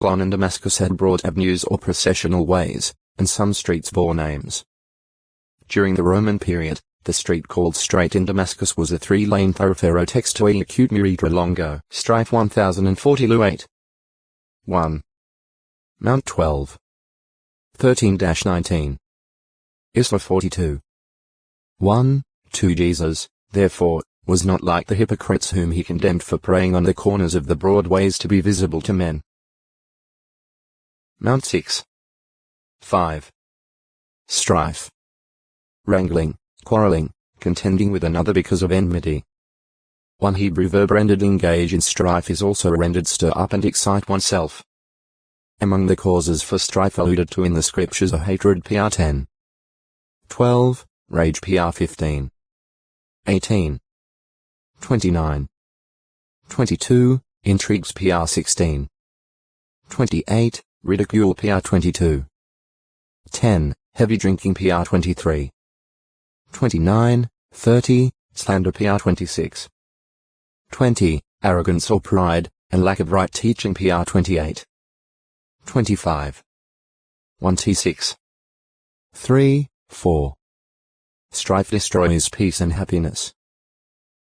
Babylon and Damascus had broad avenues or processional ways, and some streets bore names. During the Roman period, the street called Straight in Damascus was a 3-lane thoroughfare textually acute muritra longo. Strife 1040 Lu 8. 1. Mount 12. 13-19. Isla 42. 1. 2 Jesus, therefore, was not like the hypocrites whom he condemned for praying on the corners of the broad ways to be visible to men. Mount 6. 5. Strife. Wrangling, quarreling, contending with another because of enmity. One Hebrew verb rendered engage in strife is also rendered stir up and excite oneself. Among the causes for strife alluded to in the scriptures are hatred pr 10. 12. Rage pr 15. 18. 29. 22. Intrigues pr 16. 28. Ridicule pr 22. 10. Heavy drinking pr 23. 29. 30. Slander pr 26. 20. Arrogance or pride, and lack of right teaching pr 28. 25. 1t6. 3. 4. Strife destroys peace and happiness.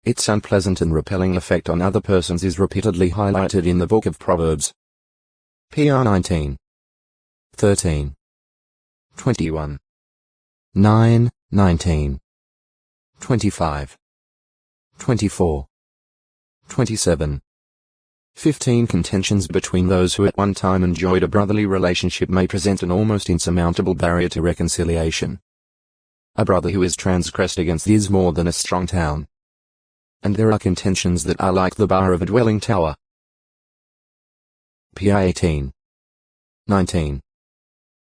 Its unpleasant and repelling effect on other persons is repeatedly highlighted in the book of Proverbs. pr 19. 13. 21. 9, 19. 25. 24. 27. 15. Contentions between those who at one time enjoyed a brotherly relationship may present an almost insurmountable barrier to reconciliation. A brother who is transgressed against is more than a strong town. And there are contentions that are like the bar of a dwelling tower. pr 18. 19.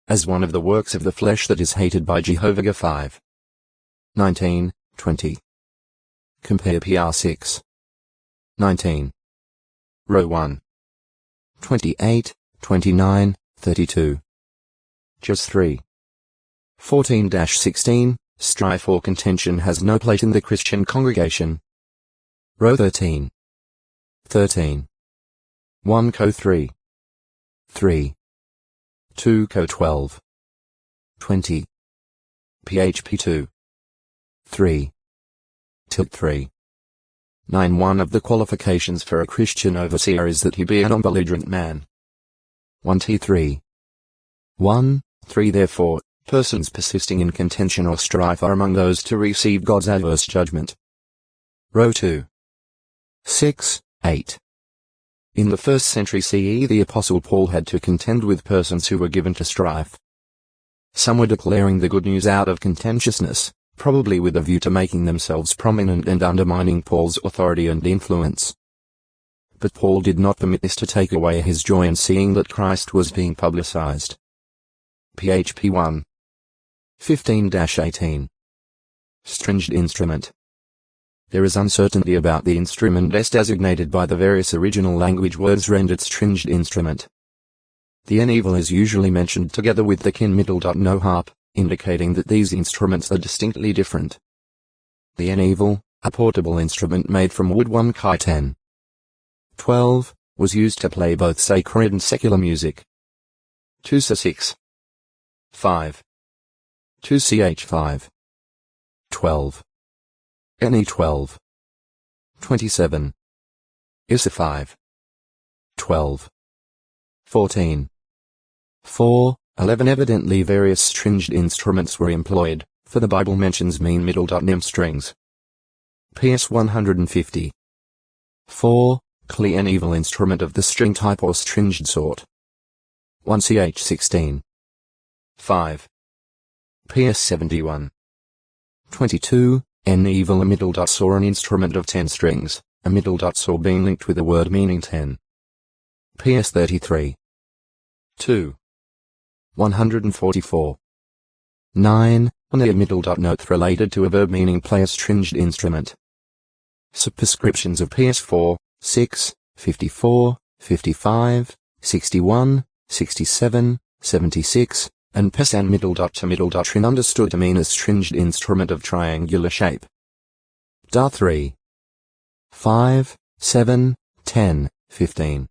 As one of the works of the flesh that is hated by Jehovah 5. 19, 20. Compare pr 6. 19. Row 1. 28, 29, 32. Just 3. 14-16, strife or contention has no place in the Christian congregation. Row 13. 13. 1 Co 3. 3. 2 Co 12. 20. PHP 2. 3. Tilt 3. 9. One of the qualifications for a Christian overseer is that he be a non-belligerent man. 1t3. 1, 3. Therefore, persons persisting in contention or strife are among those to receive God's adverse judgment. Row 2. 6, 8. In the 1st century CE, the Apostle Paul had to contend with persons who were given to strife. Some were declaring the good news out of contentiousness, probably with a view to making themselves prominent and undermining Paul's authority and influence. But Paul did not permit this to take away his joy in seeing that Christ was being publicized. PHP 1. 15-18. Stringed instrument. There is uncertainty about the instrument as designated by the various original language words rendered stringed instrument. The n-evil is usually mentioned together with the kin middle. No harp, indicating that these instruments are distinctly different. The n-evil, a portable instrument made from wood 1 Chi 10. 12, was used to play both sacred and secular music. 2 Sa 6. 5. 2 Ch 5. 12. Ne 12. 27. Issa 5. 12. 14. 4. 11. Evidently various stringed instruments were employed, for the Bible mentions mean middle. Nim strings. PS 150. 4. Clear an evil instrument of the string type or stringed sort. 1 Ch 16. 5. PS 71. 22. N evil a middle. Saw an instrument of 10 strings, a middle. Saw being linked with a word meaning 10. PS 33. 2. 144. 9. On a middle. Note related to a verb meaning play a stringed instrument. Superscriptions of PS 4, 6, 54, 55, 61, 67, 76, and PS and middle. To middle. In understood to mean a stringed instrument of triangular shape. 3. 5, 7, 10, 15.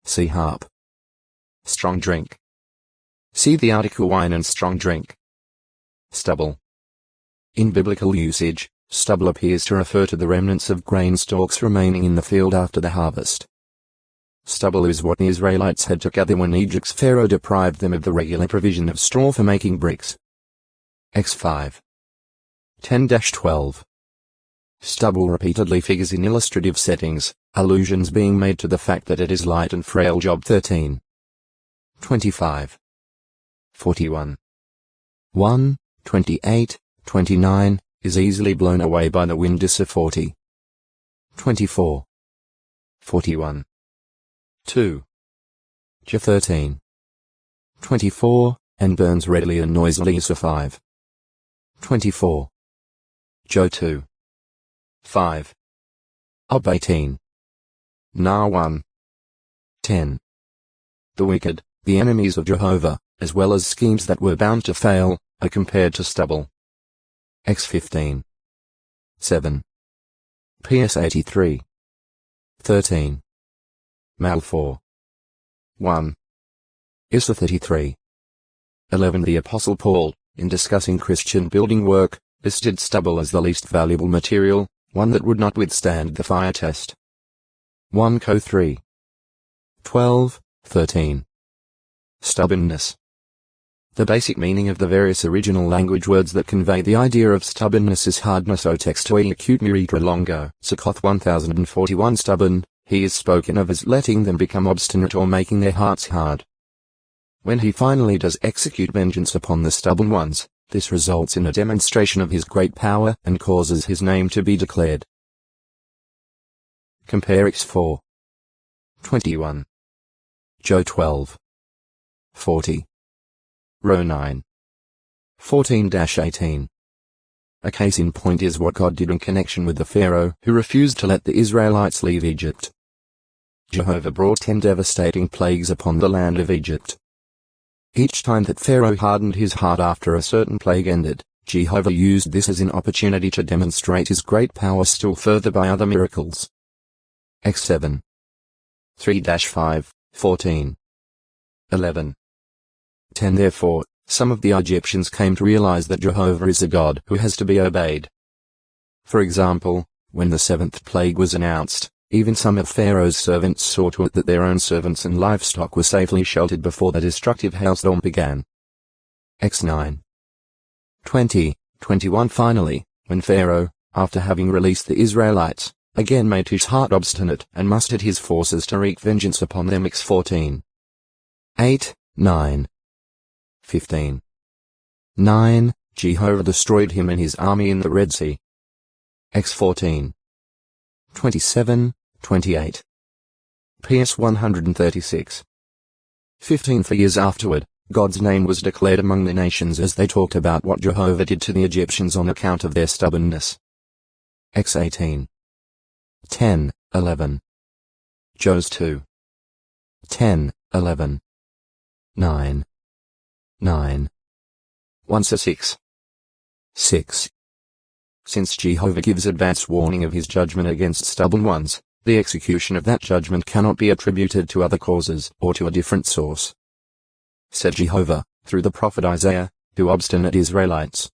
See harp. strong drink. See the article wine and strong drink. Stubble. In biblical usage, stubble appears to refer to the remnants of grain stalks remaining in the field after the harvest. Stubble is what the Israelites had to gather when Egypt's Pharaoh deprived them of the regular provision of straw for making bricks. X5. 10-12. Stubble repeatedly figures in illustrative settings, allusions being made to the fact that it is light and frail. Job 13. 25. 41. 1, 28, 29, is easily blown away by the wind. Issa 40. 24. 41. 2. J 13. 24, and burns readily and noisily. Issa 5. 24. Jo 2. 5. Ob 18. Na 1. 10. The wicked, the enemies of Jehovah, as well as schemes that were bound to fail, are compared to stubble. X 15. 7. PS 83. 13. Mal 4. 1. Issa 33. 11. The Apostle Paul, in discussing Christian building work, listed stubble as the least valuable material, one that would not withstand the fire test. 1 Co 3. 12, 13. Stubbornness. The basic meaning of the various original language words that convey the idea of stubbornness is hardness. O textoi acute miritra longo. Zakat 1041. Stubborn, he is spoken of as letting them become obstinate or making their hearts hard. When he finally does execute vengeance upon the stubborn ones, this results in a demonstration of his great power and causes his name to be declared. Compare X4. 21. Jo 12. 40. Row 9. 14-18. A case in point is what God did in connection with the Pharaoh who refused to let the Israelites leave Egypt. Jehovah brought 10 devastating plagues upon the land of Egypt. Each time that Pharaoh hardened his heart after a certain plague ended, Jehovah used this as an opportunity to demonstrate his great power still further by other miracles. X7. 3-5, 14. 11. 10. Therefore, some of the Egyptians came to realize that Jehovah is a God who has to be obeyed. For example, when the 7th plague was announced, even some of Pharaoh's servants saw to it that their own servants and livestock were safely sheltered before the destructive hailstorm began. X9. 20, 21. Finally, when Pharaoh, after having released the Israelites, again made his heart obstinate and mustered his forces to wreak vengeance upon them. X14. 8, 9. 15. 9. Jehovah destroyed him and his army in the Red Sea. X14. 27, 28. PS 136. 15. For years afterward, God's name was declared among the nations as they talked about what Jehovah did to the Egyptians on account of their stubbornness. X18. 10, 11. Jos 2. 10, 11. 9. 9. 1 to 6. 6. Since Jehovah gives advance warning of his judgment against stubborn ones, the execution of that judgment cannot be attributed to other causes or to a different source. Said Jehovah, through the prophet Isaiah, to obstinate Israelites.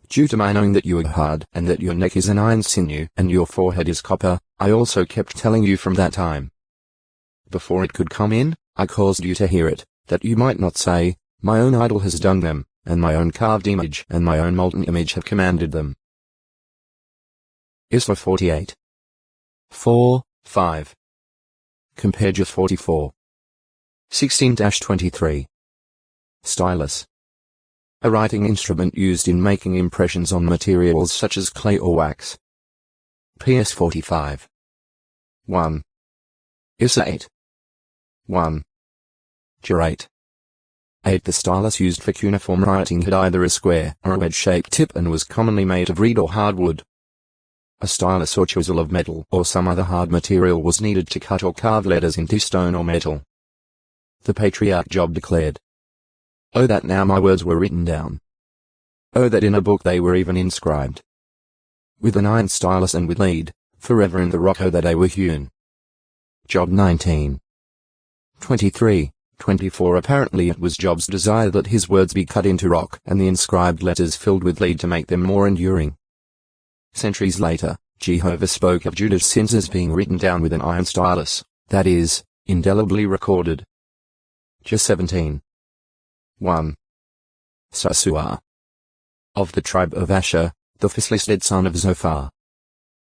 Due to my knowing that you are hard and that your neck is an iron sinew and your forehead is copper, I also kept telling you from that time. Before it could come in, I caused you to hear it, that you might not say, my own idol has done them, and my own carved image and my own molten image have commanded them. Isra 48. 4, 5. Compare J 44. 16-23. Stylus. A writing instrument used in making impressions on materials such as clay or wax. PS 45. 1. Isra 8. 1. J 8. 8. The stylus used for cuneiform writing had either a square or a wedge-shaped tip and was commonly made of reed or hardwood. A stylus or chisel of metal or some other hard material was needed to cut or carve letters into stone or metal. The patriarch Job declared, "Oh that now my words were written down. Oh that in a book they were even inscribed. With an iron stylus and with lead, forever in the rock oh that they were hewn." Job 19. 23, 24 Apparently it was Job's desire that his words be cut into rock and the inscribed letters filled with lead to make them more enduring. Centuries later, Jehovah spoke of Judah's sins as being written down with an iron stylus, that is, indelibly recorded. Just 17. 1. Sasua. Of the tribe of Asher, the first-listed son of Zophar.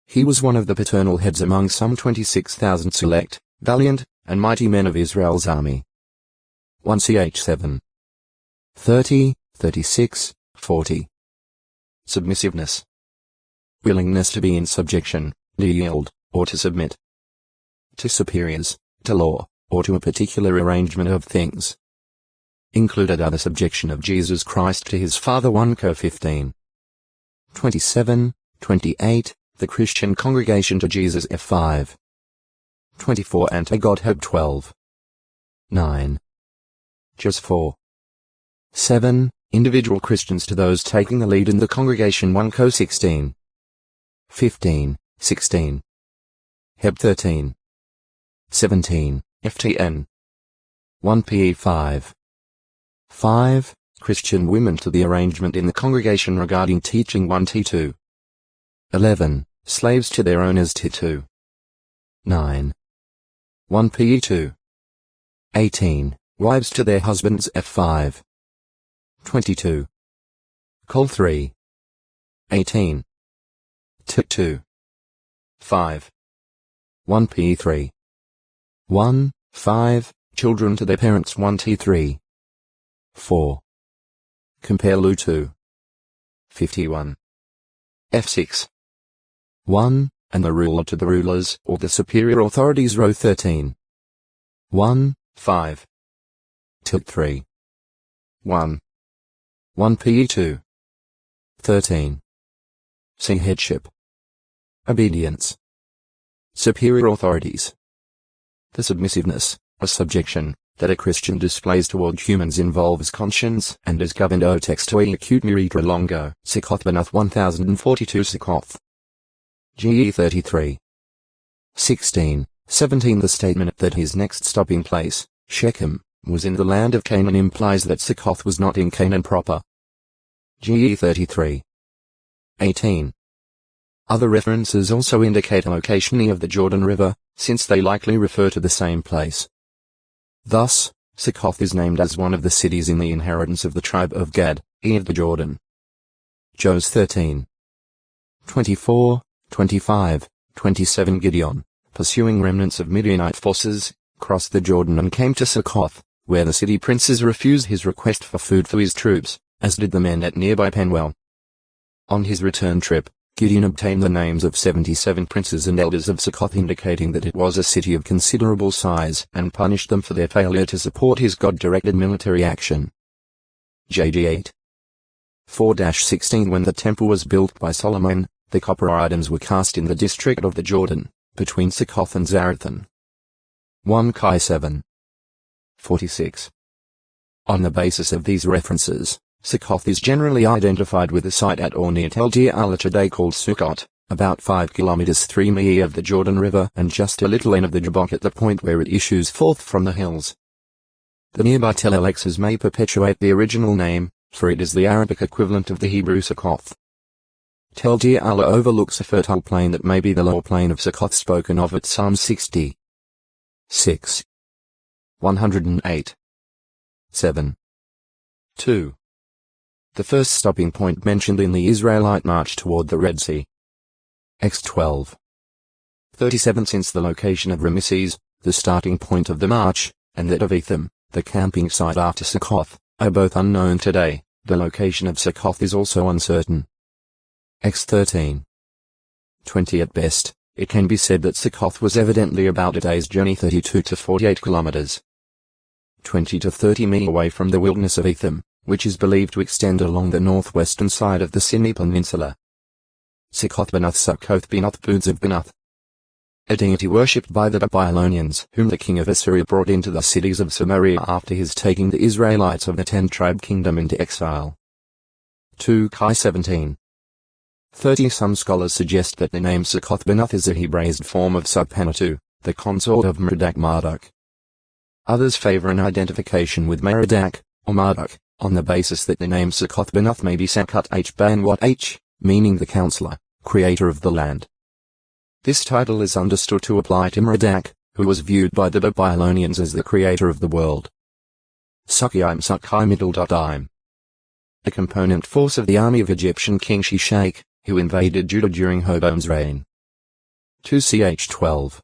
He was one of the paternal heads among some 26,000 select, valiant, and mighty men of Israel's army. 1 Ch 7. 30, 36, 40. Submissiveness. Willingness to be in subjection, to yield, or to submit. To superiors, to law, or to a particular arrangement of things. Included are the subjection of Jesus Christ to his Father 1 Cor 15. 27, 28, the Christian congregation to Jesus F5. 24 Anti-Godhead 12. 9. Just 4. 7. Individual Christians to those taking the lead in the congregation 1 Co 16. 15, 16. Heb 13. 17, FTN. 1 PE 5. 5. Christian women to the arrangement in the congregation regarding teaching 1 T2. 11. Slaves to their owners T2. 9. 1 PE 2. 18. Wives to their husbands F5. 22. Col 3. 18. Tit 2. 5. 1 PE 3. 1, 5. Children to their parents 1 T3. 4. Compare Lu 2. 51. F6. 1. And the ruler to the rulers or the superior authorities row 13. 1, 5. Tit 3. 1. 1 PE 2. 13. See headship. Obedience. Superior authorities. The submissiveness, or subjection, that a Christian displays toward humans involves conscience and is governed o textui acute miritra longo, Sikoth Banath 1042 Sikoth. GE 33. 16, 17 The statement that his next stopping place, Shechem, was in the land of Canaan implies that Succoth was not in Canaan proper. GE 33. 18. Other references also indicate a location of the Jordan River, since they likely refer to the same place. Thus, Succoth is named as one of the cities in the inheritance of the tribe of Gad, of the Jordan. Jos 13. 24, 25, 27 Gideon, pursuing remnants of Midianite forces, crossed the Jordan and came to Succoth, where the city princes refused his request for food for his troops, as did the men at nearby Penuel. On his return trip, Gideon obtained the names of 77 princes and elders of Succoth, indicating that it was a city of considerable size, and punished them for their failure to support his God-directed military action. JG 8. 4-16 When the temple was built by Solomon, the copper items were cast in the district of the Jordan, between Succoth and Zarethan. 1 Kai 7. 46. On the basis of these references, Succoth is generally identified with a site at or near Tel Dir today called Sukkot, about 5 kilometers 3 mi of the Jordan River and just a little in of the Jabbok at the point where it issues forth from the hills. The nearby Tel Alexas may perpetuate the original name, for it is the Arabic equivalent of the Hebrew Succoth. Tel Dir overlooks a fertile plain that may be the lower plain of Succoth spoken of at Psalm 60. 6. 108. 7. 2. The first stopping point mentioned in the Israelite march toward the Red Sea. X 12. 37 Since the location of Ramesses, the starting point of the march, and that of Etham, the camping site after Succoth, are both unknown today, the location of Succoth is also uncertain. X 13. 20 At best, it can be said that Succoth was evidently about a day's journey 32 to 48 kilometers. 20 to 30 mi away from the wilderness of Etham, which is believed to extend along the northwestern side of the Sinai Peninsula. Succoth Banath Succoth Banath Booths of Banath. A deity worshipped by the Babylonians, whom the king of Assyria brought into the cities of Samaria after his taking the Israelites of the 10-tribe kingdom into exile. 2 Kai 17. 30 Some scholars suggest that the name Succoth Banath is a Hebraized form of Subpanatu, the consort of Murdak Marduk. Others favor an identification with Merodach, or Marduk, on the basis that the name Succoth-Benoth may be Sakut H-Ban-Wat H, meaning the counselor, creator of the land. This title is understood to apply to Merodach, who was viewed by the Babylonians as the creator of the world. Sukhiim Sukhi a component force of the army of Egyptian king Shishak, who invaded Judah during Hobom's reign. 2ch12.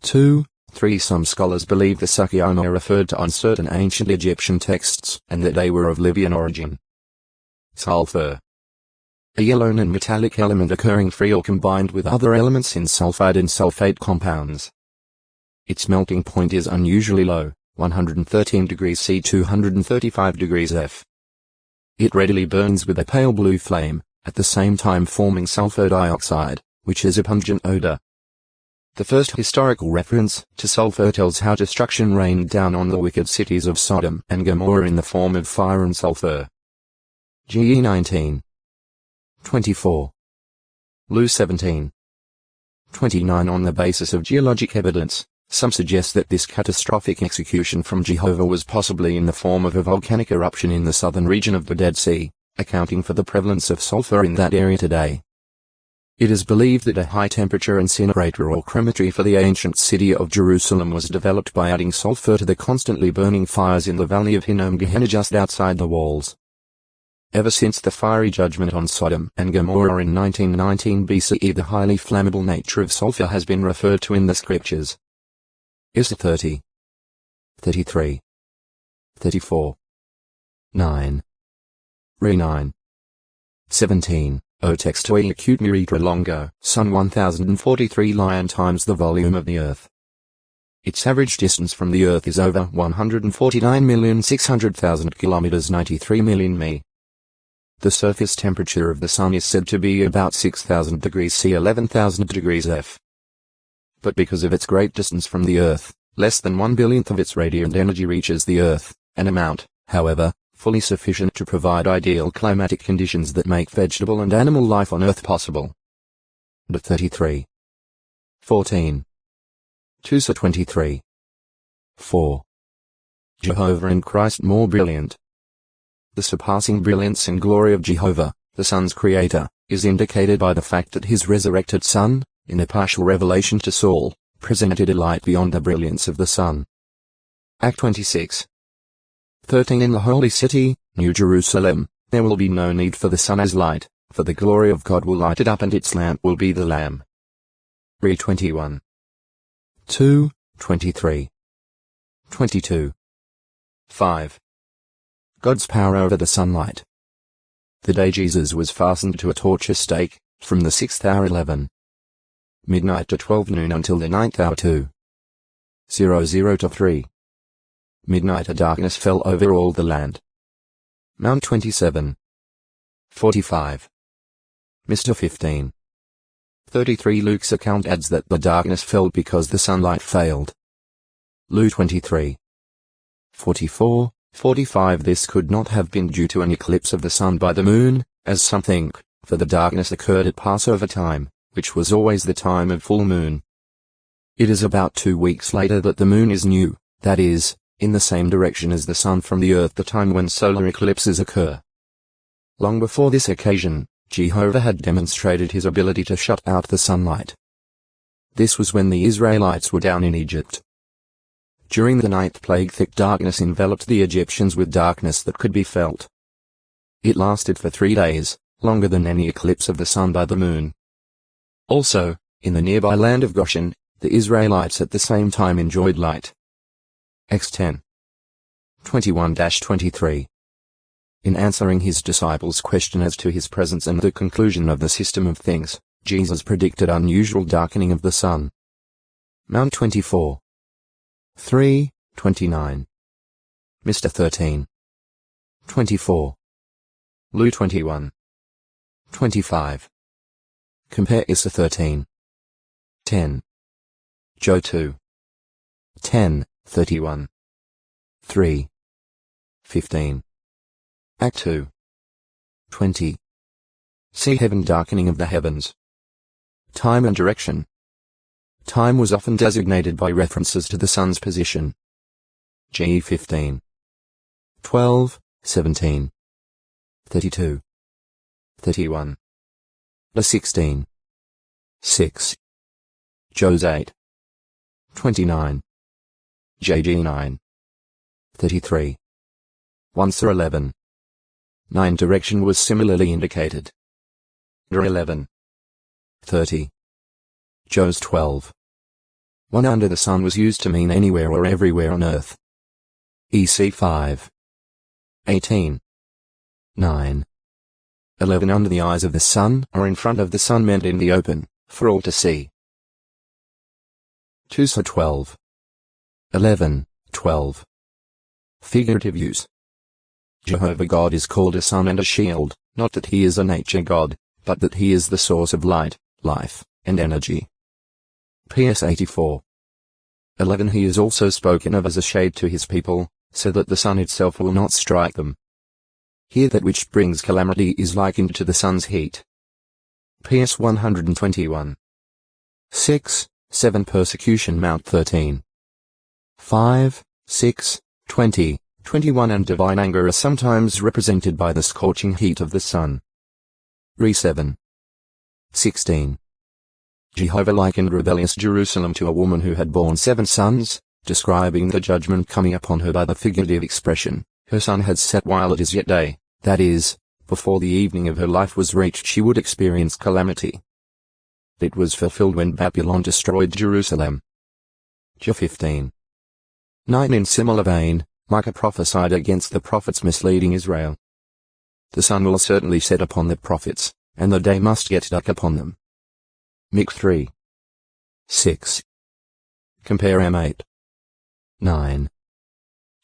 2. 3. Some scholars believe the Sukhiim are referred to on certain ancient Egyptian texts, and that they were of Libyan origin. Sulfur. A yellow non-metallic element occurring free or combined with other elements in sulfide and sulfate compounds. Its melting point is unusually low, 113 degrees C 235 degrees F. It readily burns with a pale blue flame, at the same time forming sulfur dioxide, which has a pungent odor. The first historical reference to sulfur tells how destruction rained down on the wicked cities of Sodom and Gomorrah in the form of fire and sulfur. GE 19. 24. Lu 17. 29. On the basis of geologic evidence, some suggest that this catastrophic execution from Jehovah was possibly in the form of a volcanic eruption in the southern region of the Dead Sea, accounting for the prevalence of sulfur in that area today. It is believed that a high-temperature incinerator or crematory for the ancient city of Jerusalem was developed by adding sulfur to the constantly burning fires in the valley of Hinnom Gehenna just outside the walls. Ever since the fiery judgment on Sodom and Gomorrah in 1919 BCE, the highly flammable nature of sulfur has been referred to in the scriptures. Is 30. 33. 34. 9. Re 9. 17. O textoi acute muritra longo, sun 1043 lion times the volume of the earth. Its average distance from the earth is over 149,600,000 kilometers, 93 million mi. The surface temperature of the sun is said to be about 6,000 degrees C 11,000 degrees F. But because of its great distance from the earth, less than 1/1000th of its radiant energy reaches the earth, an amount, however, fully sufficient to provide ideal climatic conditions that make vegetable and animal life on earth possible. 33. 14. 2 4. Jehovah and Christ more brilliant. The surpassing brilliance and glory of Jehovah, the Son's creator, is indicated by the fact that his resurrected Son, in a partial revelation to Saul, presented a light beyond the brilliance of the sun. Act 26. 13. In the holy city, New Jerusalem, there will be no need for the sun as light, for the glory of God will light it up and its lamp will be the Lamb. Re 21. 2, 23. 22. 5. God's power over the sunlight. The day Jesus was fastened to a torture stake, from the 6th hour 11. midnight to 12 noon until the 9th hour 2:00 to 3. midnight a darkness fell over all the land. Mount 27. 45. Mr. 15. 33. Luke's account adds that the darkness fell because the sunlight failed. Lu 23. 44, 45. This could not have been due to an eclipse of the sun by the moon, as some think, for the darkness occurred at Passover time, which was always the time of full moon. It is about 2 weeks later that the moon is new, that is, in the same direction as the sun from the earth, the time when solar eclipses occur. Long before this occasion, Jehovah had demonstrated his ability to shut out the sunlight. This was when the Israelites were down in Egypt. During the 9th plague, thick darkness enveloped the Egyptians with darkness that could be felt. It lasted for 3 days, longer than any eclipse of the sun by the moon. Also, in the nearby land of Goshen, the Israelites at the same time enjoyed light. Acts 10. 21-23. In answering his disciples' question as to his presence and the conclusion of the system of things, Jesus predicted unusual darkening of the sun. Mount 24. 3:29. Mr. 13. 24. Lu 21. 25. Compare Issa 13. 10. Joe 2. 10:31. 3. 15. Act 2. 20. See heaven, darkening of the heavens. Time and direction. Time was often designated by references to the sun's position. GE 15. 12, 17. 32. 31. La 16. 6. Jos 8. 29. JG 9. 33. 1 Sur 11. 9 direction was similarly indicated. Dar 11. 30. Jos 12. 1 under the sun was used to mean anywhere or everywhere on earth. EC 5. 18. 9. 11 under the eyes of the sun or in front of the sun meant in the open, for all to see. 2 Sur 12. 11, 12. Figurative use. Jehovah God is called a sun and a shield, not that he is a nature God, but that he is the source of light, life, and energy. PS 84. 11 He is also spoken of as a shade to his people, so that the sun itself will not strike them. Here that which brings calamity is likened to the sun's heat. PS 121. 6, 7 Persecution Mount 13. 5, 6, 20, 21 and divine anger are sometimes represented by the scorching heat of the sun. Re 7. 16. Jehovah likened rebellious Jerusalem to a woman who had borne 7 sons, describing the judgment coming upon her by the figurative expression, her sun had set while it is yet day, that is, before the evening of her life was reached she would experience calamity. It was fulfilled when Babylon destroyed Jerusalem. Jah 15. 9 In similar vein, Micah prophesied against the prophets misleading Israel. The sun will certainly set upon the prophets, and the day must get dark upon them. Mic 3. 6. Compare M8. 9.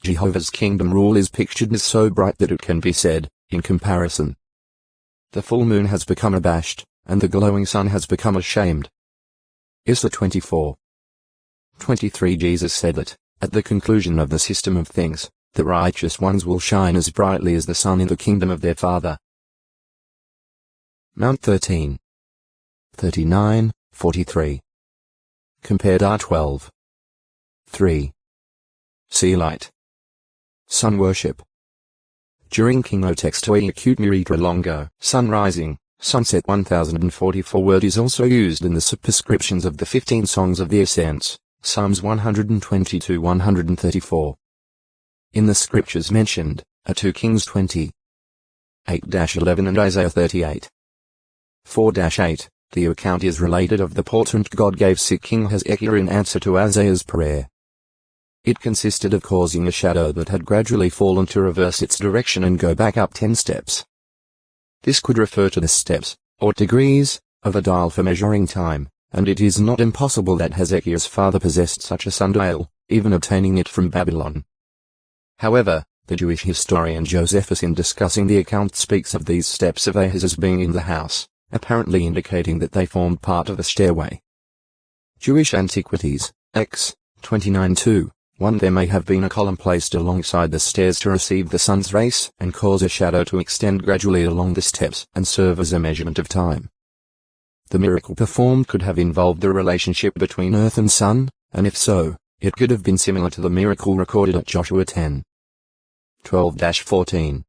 Jehovah's kingdom rule is pictured as so bright that it can be said, in comparison. The full moon has become abashed, and the glowing sun has become ashamed. Isra 24. 23 Jesus said that, at the conclusion of the system of things, the righteous ones will shine as brightly as the sun in the kingdom of their Father. Mount 13. 39, 43. Compare Dar 12. 3. Sea light. Sun worship. During King Otextoi Acute Miritra Longo, sun rising, sunset 1044 word is also used in the superscriptions of the 15 songs of the ascents, Psalms 122-134. In the scriptures mentioned, are 2 Kings 20. 8-11 and Isaiah 38. 4-8, the account is related of the portent God gave sick King Hezekiah in answer to Isaiah's prayer. It consisted of causing a shadow that had gradually fallen to reverse its direction and go back up 10 steps. This could refer to the steps, or degrees, of a dial for measuring time, and it is not impossible that Hezekiah's father possessed such a sundial, even obtaining it from Babylon. However, the Jewish historian Josephus in discussing the account speaks of these steps of Ahaz as being in the house, apparently indicating that they formed part of a stairway. Jewish Antiquities, X, 29-2. 1 There may have been a column placed alongside the stairs to receive the sun's rays and cause a shadow to extend gradually along the steps and serve as a measurement of time. The miracle performed could have involved the relationship between earth and sun, and if so, it could have been similar to the miracle recorded at Joshua 10. 12-14.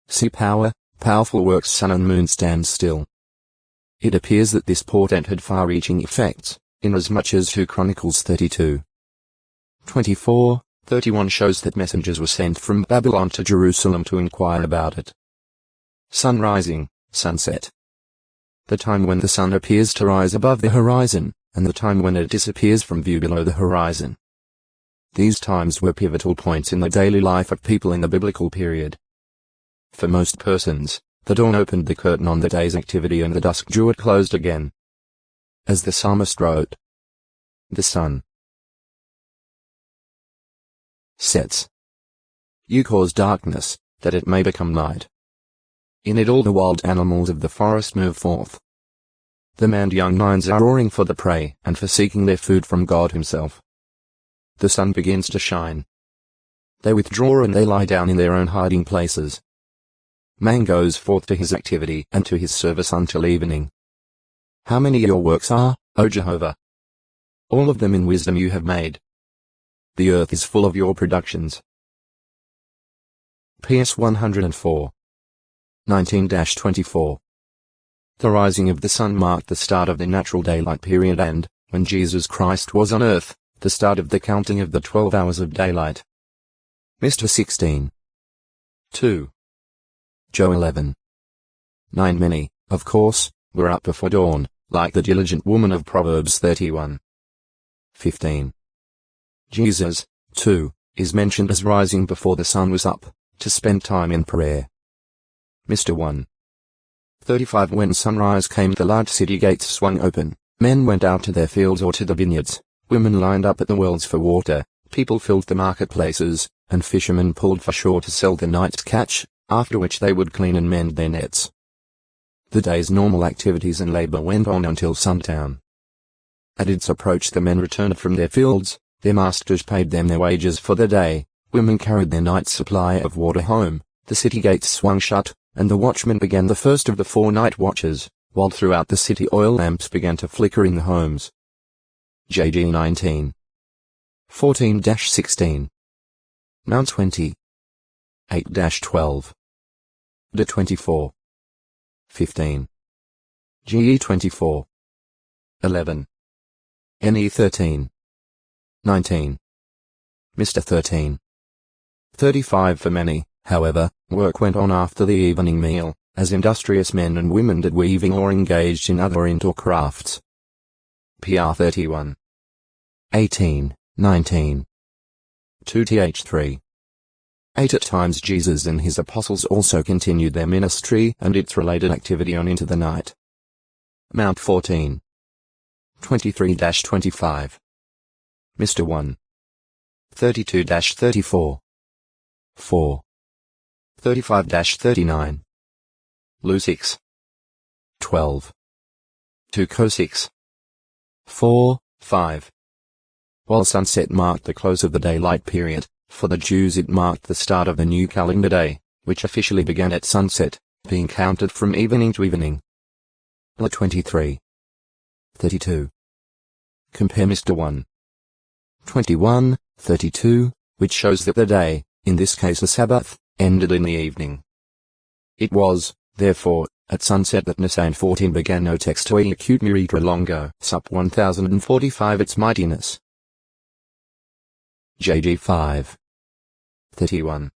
Sea power, powerful works sun and moon stand still. It appears that this portent had far-reaching effects, inasmuch as 2 Chronicles 32. 24-31 shows that messengers were sent from Babylon to Jerusalem to inquire about it. Sun rising, sunset. The time when the sun appears to rise above the horizon, and the time when it disappears from view below the horizon. These times were pivotal points in the daily life of people in the biblical period. For most persons, the dawn opened the curtain on the day's activity and the dusk drew it closed again. As the psalmist wrote, the sun sets. You cause darkness, that it may become light. In it all the wild animals of the forest move forth. The manned young lions are roaring for the prey and for seeking their food from God himself. The sun begins to shine. They withdraw and they lie down in their own hiding places. Man goes forth to his activity and to his service until evening. How many your works are, O Jehovah? All of them in wisdom you have made. the earth is full of your productions. PS 104. 19-24. The rising of the sun marked the start of the natural daylight period and, when Jesus Christ was on earth, the start of the counting of the 12 hours of daylight. Mr. 16. 2. Joe 11. 9 Many, of course, were up before dawn, like the diligent woman of Proverbs 31. 15. Jesus, too, is mentioned as rising before the sun was up, to spend time in prayer. Mr. 1. 35 When sunrise came the large city gates swung open, men went out to their fields or to the vineyards, women lined up at the wells for water, people filled the marketplaces, and fishermen pulled for shore to sell the night's catch, after which they would clean and mend their nets. The day's normal activities and labor went on until sundown. At its approach the men returned from their fields, their masters paid them their wages for the day, women carried their night's supply of water home, the city gates swung shut, and the watchman began the first of the 4 night watches, while throughout the city oil lamps began to flicker in the homes. JG 19. 14-16. Mount 20. 8-12. D 24. 15. GE 24. 11. NE 13. 19. Mr. 13. 35 For many, however, work went on after the evening meal, as industrious men and women did weaving or engaged in other indoor crafts. PR 31. 18, 19. 2th 8 At times Jesus and his apostles also continued their ministry and its related activity on into the night. Mount 14. 23-25. Mr. 1. 32-34. 4. 35-39. Lu 6. 12. 2 Co 6. 4, 5. While sunset marked the close of the daylight period, for the Jews it marked the start of the new calendar day, which officially began at sunset, being counted from evening to evening. La 23. 32. Compare Mr. 1. 21, 32, which shows that the day, in this case a Sabbath, ended in the evening. It was, therefore, at sunset that Nisan 14 began. No text to acute miritra longo, sup 1045 its mightiness. JG 5. 31.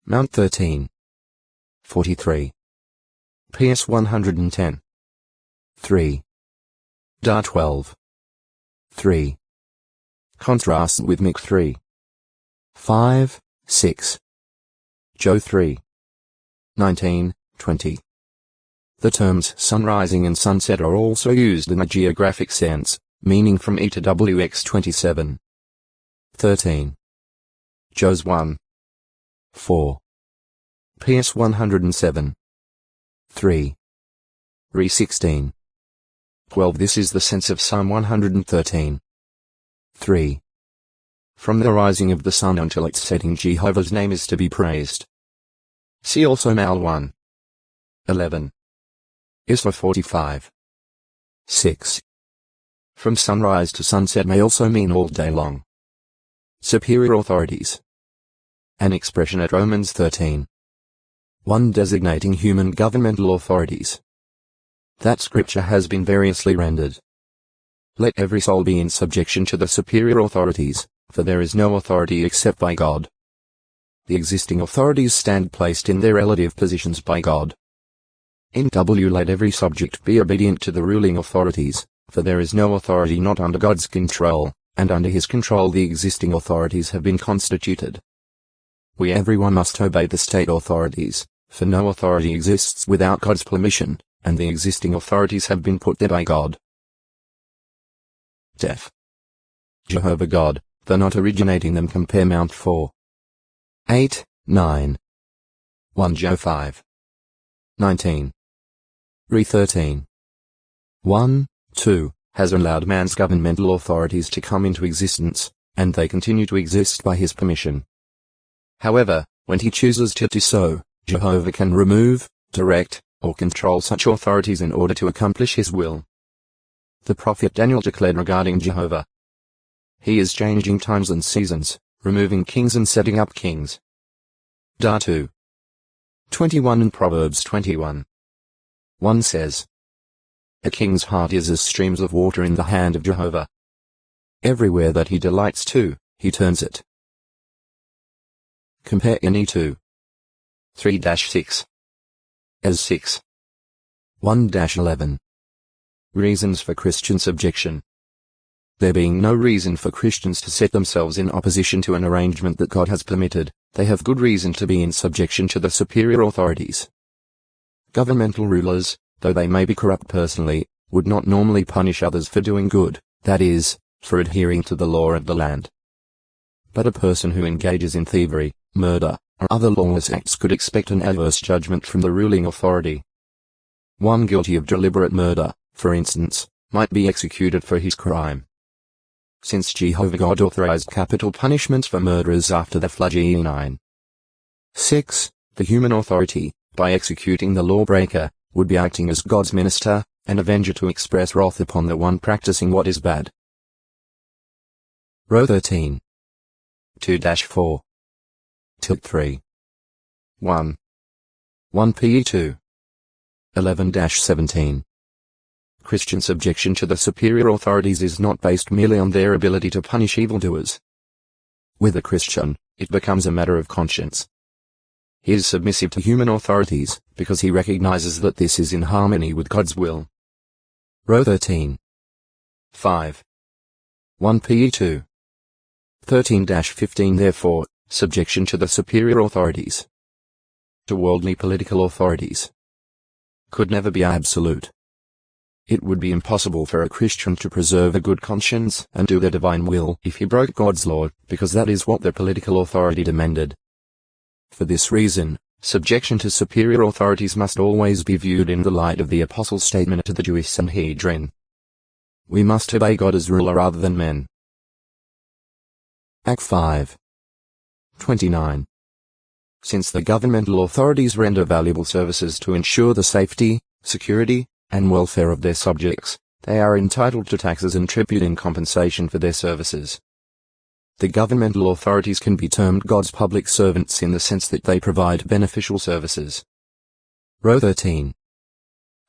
Mount 13. 43. PS 110. 3. Dar 12. 3. Contrast with Mick 3. 5, 6. Joe 3. 19, 20. The terms sunrising and sunset are also used in a geographic sense, meaning from E to WX 27. 13. Joe's 1. 4. PS 107. 3. Re 16. 12 This is the sense of Psalm 113. 3. From the rising of the sun until its setting Jehovah's name is to be praised. See also Mal 1. 11. Isra 45. 6. From sunrise to sunset may also mean all day long. Superior authorities. An expression at Romans 13. 1 designating human governmental authorities. That scripture has been variously rendered. Let every soul be in subjection to the superior authorities, for there is no authority except by God. The existing authorities stand placed in their relative positions by God. NW Let every subject be obedient to the ruling authorities, for there is no authority not under God's control, and under his control the existing authorities have been constituted. Everyone must obey the state authorities, for no authority exists without God's permission, and the existing authorities have been put there by God. Def. Jehovah God, though not originating them. Compare Mount 4. 8, 9. 1 Joe 5. 19. Re 13. 1, 2, has allowed man's governmental authorities to come into existence, and they continue to exist by his permission. However, when he chooses to do so, Jehovah can remove, direct, or control such authorities in order to accomplish his will. The prophet Daniel declared regarding Jehovah, He is changing times and seasons, removing kings and setting up kings. Da 2. 21 and Proverbs 21. 1 says, a king's heart is as streams of water in the hand of Jehovah. Everywhere that he delights to, he turns it. Compare NE 2. 3-6. As 6. 1-11. Reasons for Christian subjection. There being no reason for Christians to set themselves in opposition to an arrangement that God has permitted, they have good reason to be in subjection to the superior authorities. Governmental rulers, though they may be corrupt personally, would not normally punish others for doing good, that is, for adhering to the law of the land. But a person who engages in thievery, murder, or other lawless acts could expect an adverse judgment from the ruling authority. One guilty of deliberate murder, for instance, might be executed for his crime. Since Jehovah God authorized capital punishments for murderers after the flood Ge 9. 6. The human authority, by executing the lawbreaker, would be acting as God's minister, an avenger to express wrath upon the one practicing what is bad. Row 13. 2-4. Tilt 3. 1. 1 PE 2. 11-17. Christian subjection to the superior authorities is not based merely on their ability to punish evildoers. With a Christian, it becomes a matter of conscience. He is submissive to human authorities, because he recognizes that this is in harmony with God's will. Row 13. 5. 1 PE 2. 13-15 Therefore, subjection to the superior authorities, to worldly political authorities, could never be absolute. It would be impossible for a Christian to preserve a good conscience and do the divine will if he broke God's law, because that is what the political authority demanded. For this reason, subjection to superior authorities must always be viewed in the light of the Apostle's statement to the Jewish Sanhedrin. We must obey God as ruler rather than men. Act 5. 29. Since the governmental authorities render valuable services to ensure the safety, security, and welfare of their subjects, they are entitled to taxes and tribute in compensation for their services. The governmental authorities can be termed God's public servants in the sense that they provide beneficial services. Row 13.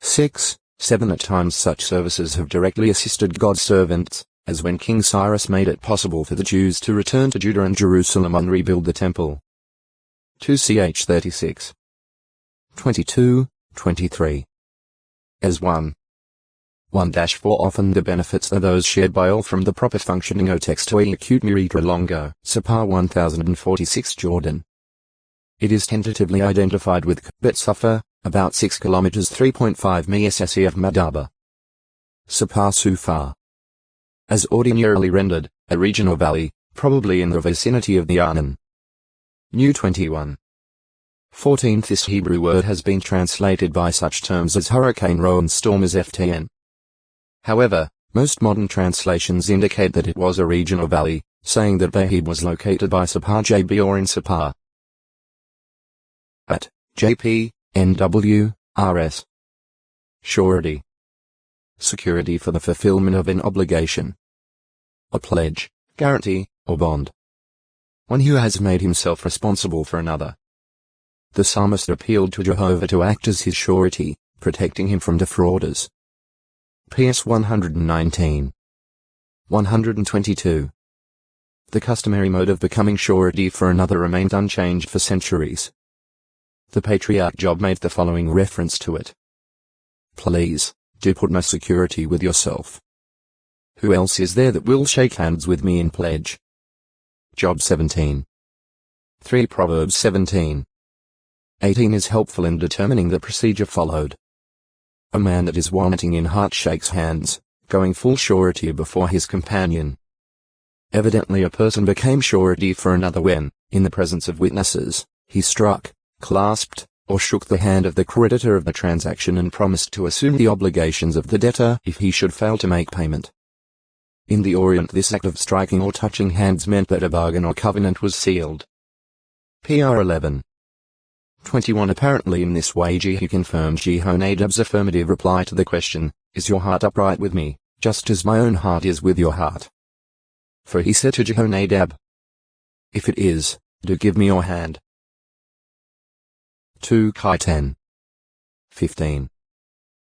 6, 7 At times such services have directly assisted God's servants, as when King Cyrus made it possible for the Jews to return to Judah and Jerusalem and rebuild the temple. 2 Ch 36. 22, 23. As 1. 1-4 Often the benefits are those shared by all from the proper functioning o textoi acute muritra longo, Sapar 1046 Jordan. It is tentatively identified with Bet Sufa, about 6 km 3.5 mi SSE of Madaba. Sapar Sufar. As ordinarily rendered, a region or valley, probably in the vicinity of the Arnon. New 21. 14th This Hebrew word has been translated by such terms as hurricane row and storm as FTN. However, most modern translations indicate that it was a region or valley, saying that Bahib was located by Sapar JB or in Sapar. At JP, NW, RS. Surety. Security for the fulfillment of an obligation. A pledge, guarantee, or bond. One who has made himself responsible for another. The psalmist appealed to Jehovah to act as his surety, protecting him from defrauders. PS 119. 122. The customary mode of becoming surety for another remained unchanged for centuries. The Patriarch Job made the following reference to it. Please, do put my security with yourself. Who else is there that will shake hands with me in pledge? Job 17. 3 Proverbs 17. 18 is helpful in determining the procedure followed. A man that is wanting in heart shakes hands, going full surety before his companion. Evidently a person became surety for another when, in the presence of witnesses, he struck, clasped, or shook the hand of the creditor of the transaction and promised to assume the obligations of the debtor if he should fail to make payment. In the Orient this act of striking or touching hands meant that a bargain or covenant was sealed. PR 11. 21 Apparently in this way Jehu confirmed Jehonadab's affirmative reply to the question, is your heart upright with me, just as my own heart is with your heart? For he said to Jehonadab, if it is, do give me your hand. 2 Kai 10. 15.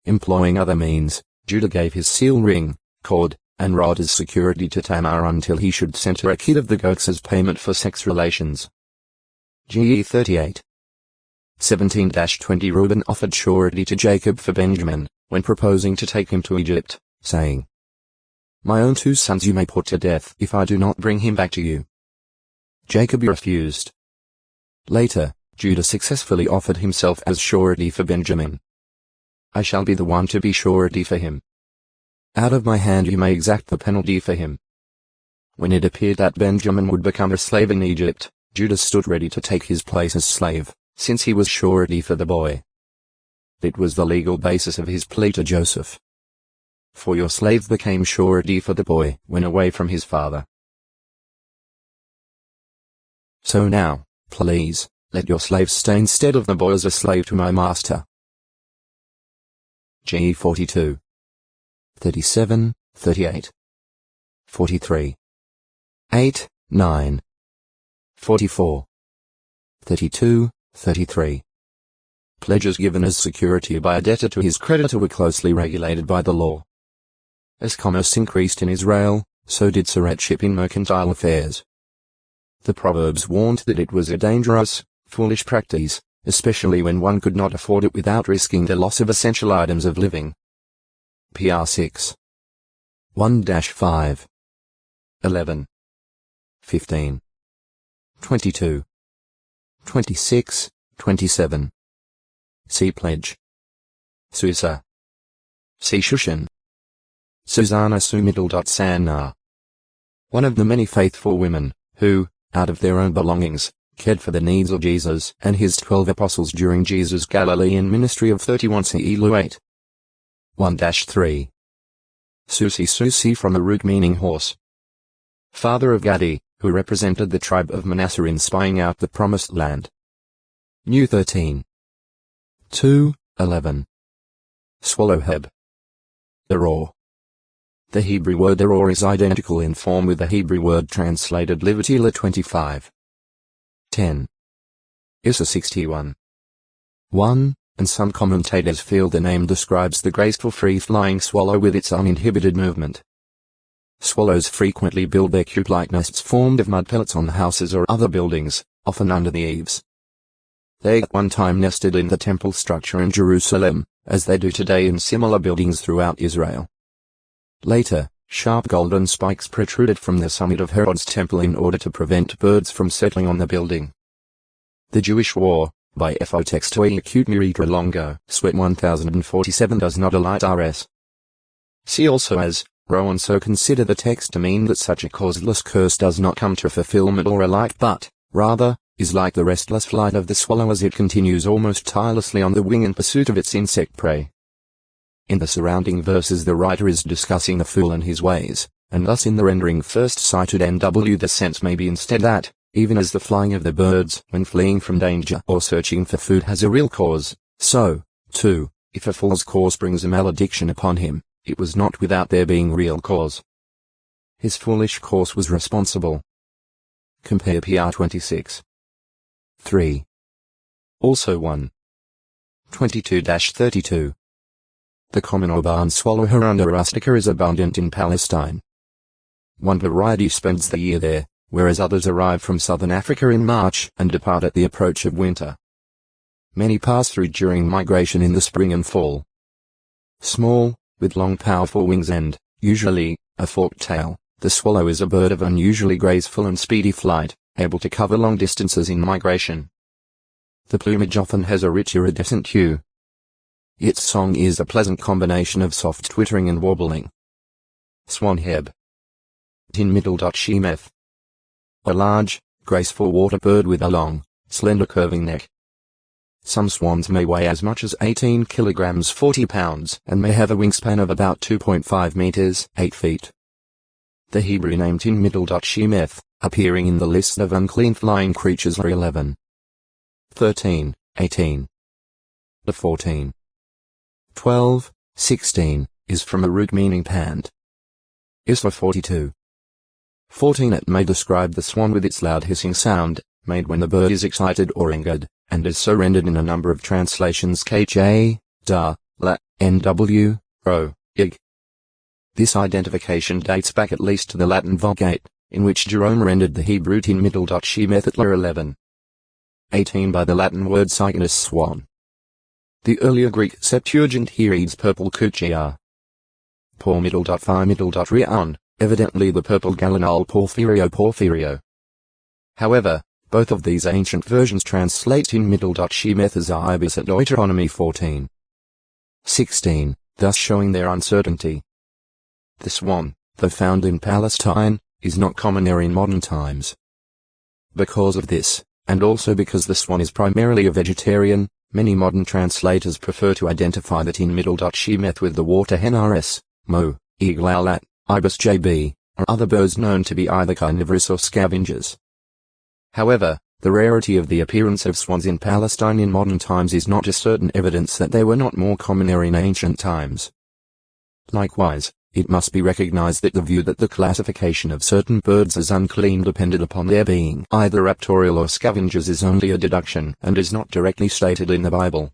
Employing other means, Judah gave his seal ring, cord, and rod as security to Tamar until he should send her a kid of the goats as payment for sex relations. GE 38. 17-20 Reuben offered surety to Jacob for Benjamin, when proposing to take him to Egypt, saying, my own 2 sons you may put to death if I do not bring him back to you. Jacob refused. Later, Judah successfully offered himself as surety for Benjamin. I shall be the one to be surety for him. Out of my hand you may exact the penalty for him. When it appeared that Benjamin would become a slave in Egypt, Judah stood ready to take his place as slave, since he was surety for the boy. It was the legal basis of his plea to Joseph. For your slave became surety for the boy when away from his father. So now, please, let your slave stay instead of the boy as a slave to my master. GE 42. 37, 38. 43. 8, 9. 44. 32, 33. Pledges given as security by a debtor to his creditor were closely regulated by the law. As commerce increased in Israel, so did surretship in mercantile affairs. The Proverbs warned that it was a dangerous, foolish practice, especially when one could not afford it without risking the loss of essential items of living. PR 6. 1-5. 11. 15. 22. 26, 27. See Pledge. Susa. See Shushan. Susanna Sumiddle. One of the many faithful women, who, out of their own belongings, cared for the needs of Jesus and his 12 apostles during Jesus' Galilean ministry of 31 CE 8. 1-3. Susi from the root meaning horse. Father of Gadi, who represented the tribe of Manasseh in spying out the promised land. New 13. 2:11. Swallowheb. Eror. The Hebrew word eror is identical in form with the Hebrew word translated Livatila 25. 10. Issa 61. 1, and some commentators feel the name describes the graceful free-flying swallow with its uninhibited movement. Swallows frequently build their cube-like nests formed of mud pellets on houses or other buildings, often under the eaves. They at one time nested in the temple structure in Jerusalem, as they do today in similar buildings throughout Israel. Later, sharp golden spikes protruded from the summit of Herod's temple in order to prevent birds from settling on the building. The Jewish War, by F.O. Textoi Acute Miritra Longo, Sweat 1047 does not alight rs. See also as, Rowan so consider the text to mean that such a causeless curse does not come to fulfillment or alight but, rather, is like the restless flight of the swallow as it continues almost tirelessly on the wing in pursuit of its insect prey. In the surrounding verses the writer is discussing the fool and his ways, and thus in the rendering first cited NW the sense may be instead that, even as the flying of the birds when fleeing from danger or searching for food has a real cause, so, too, if a fool's course brings a malediction upon him, it was not without there being real cause. His foolish course was responsible. Compare PR 26. 3. Also 1. 22-32. The common or barn swallow Hirundo rustica is abundant in Palestine. One variety spends the year there, whereas others arrive from southern Africa in March and depart at the approach of winter. Many pass through during migration in the spring and fall. Small, with long powerful wings and, usually, a forked tail, the swallow is a bird of unusually graceful and speedy flight, able to cover long distances in migration. The plumage often has a rich iridescent hue. Its song is a pleasant combination of soft twittering and warbling. Swanheb. Tin middle.shemeth. A large, graceful water bird with a long, slender curving neck. Some swans may weigh as much as 18 kilograms 40 pounds and may have a wingspan of about 2.5 meters 8 feet. The Hebrew name Tin middle.shemeth, appearing in the list of unclean flying creatures are 11. 13, 18. The 14. 12, 16, is from a root meaning pant. Isra 42. 14. It may describe the swan with its loud hissing sound, made when the bird is excited or angered, and is so rendered in a number of translations kj, da, la, nw, ro, ig. This identification dates back at least to the Latin Vulgate, in which Jerome rendered the Hebrew tin middle she methetler 11. 18. By the Latin word cygnus swan. The earlier Greek Septuagint here reads purple kuchia. Por middle phi middle rion, evidently the purple gallinal porphyrio. However, both of these ancient versions translate in middle she methes ibis at Deuteronomy 14. 16, thus showing their uncertainty. The swan, though found in Palestine, is not common there in modern times. Because of this, and also because the swan is primarily a vegetarian, many modern translators prefer to identify the tin middle she meth with the water hen rs, mo, eaglalat, ibis jb, or other birds known to be either carnivorous or scavengers. However, the rarity of the appearance of swans in Palestine in modern times is not just certain evidence that they were not more common there in ancient times. Likewise, it must be recognized that the view that the classification of certain birds as unclean depended upon their being either raptorial or scavengers is only a deduction and is not directly stated in the Bible.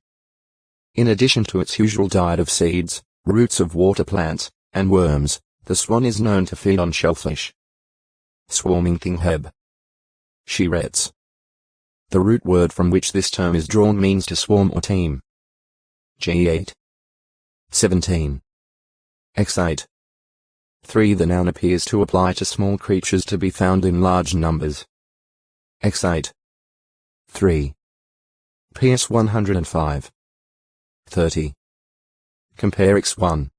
In addition to its usual diet of seeds, roots of water plants, and worms, the swan is known to feed on shellfish. Swarming Thingheb. Sherets. The root word from which this term is drawn means to swarm or team. G8. 17. X8. 3. The noun appears to apply to small creatures to be found in large numbers. X8. 3. PS 105. 30. Compare X1.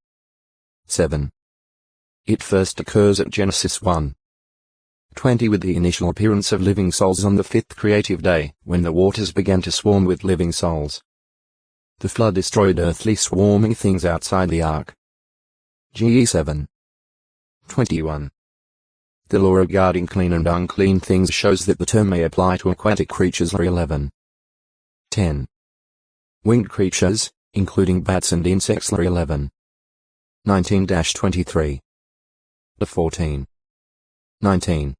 7. It first occurs at Genesis 1. 20 with the initial appearance of living souls on the fifth creative day, when the waters began to swarm with living souls. The flood destroyed earthly swarming things outside the ark. GE 7. 21. The law regarding clean and unclean things shows that the term may apply to aquatic creatures. 11. 10. Winged creatures, including bats and insects. 11. 19-23. 14. 19.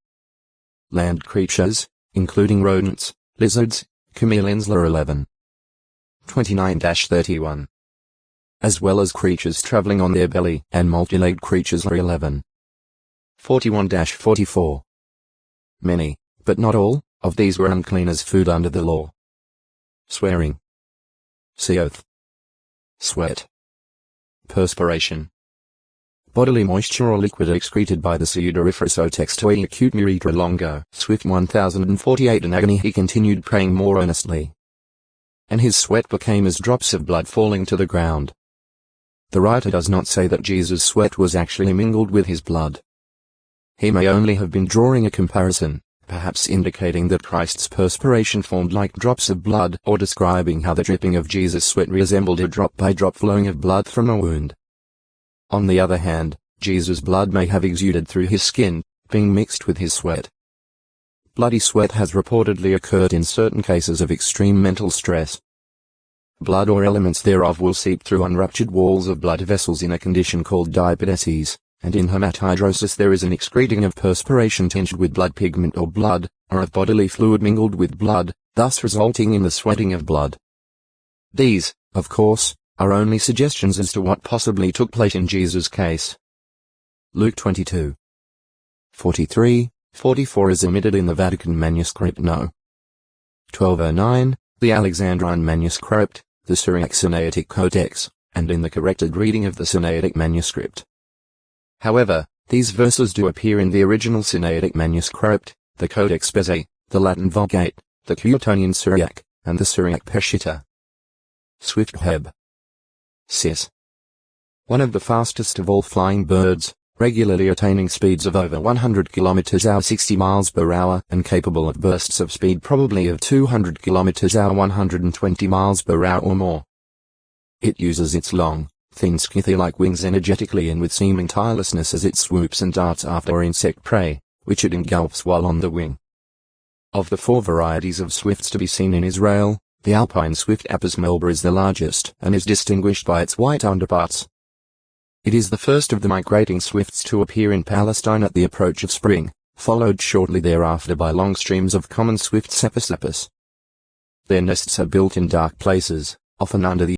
Land creatures, including rodents, lizards, chameleons. 11. 29-31. As well as creatures traveling on their belly and multi-legged creatures. 11. 41-44. Many, but not all, of these were unclean as food under the law. Swearing. See oath. Sweat. Perspiration. Bodily moisture or liquid excreted by the pseudoriferous otextoi acute muretra longo. Swift 1048. In agony he continued praying more earnestly, and his sweat became as drops of blood falling to the ground. The writer does not say that Jesus' sweat was actually mingled with his blood. He may only have been drawing a comparison, perhaps indicating that Christ's perspiration formed like drops of blood, or describing how the dripping of Jesus' sweat resembled a drop-by-drop flowing of blood from a wound. On the other hand, Jesus' blood may have exuded through his skin, being mixed with his sweat. Bloody sweat has reportedly occurred in certain cases of extreme mental stress. Blood or elements thereof will seep through unruptured walls of blood vessels in a condition called diapedesis, and in hematidrosis there is an excreting of perspiration tinged with blood pigment or blood, or of bodily fluid mingled with blood, thus resulting in the sweating of blood. These, of course, are only suggestions as to what possibly took place in Jesus' case. Luke 22. 43, 44 is omitted in the Vatican manuscript No. 1209, the Alexandrine manuscript, the Syriac Sinaitic Codex, and in the corrected reading of the Sinaitic manuscript. However, these verses do appear in the original Sinaitic manuscript, the Codex Bezae, the Latin Vulgate, the Curetonian Syriac, and the Syriac Peshitta. Swift Heb. Sis. One of the fastest of all flying birds, regularly attaining speeds of over 100 km/h 60 miles per hour and capable of bursts of speed probably of 200 km/h 120 miles per hour or more. It uses its long, thin skithy-like wings energetically and with seeming tirelessness as it swoops and darts after insect prey, which it engulfs while on the wing. Of the 4 varieties of swifts to be seen in Israel, the alpine swift Apis melba is the largest and is distinguished by its white underparts. It is the first of the migrating swifts to appear in Palestine at the approach of spring, followed shortly thereafter by long streams of common swift sapus. Their nests are built in dark places, often under the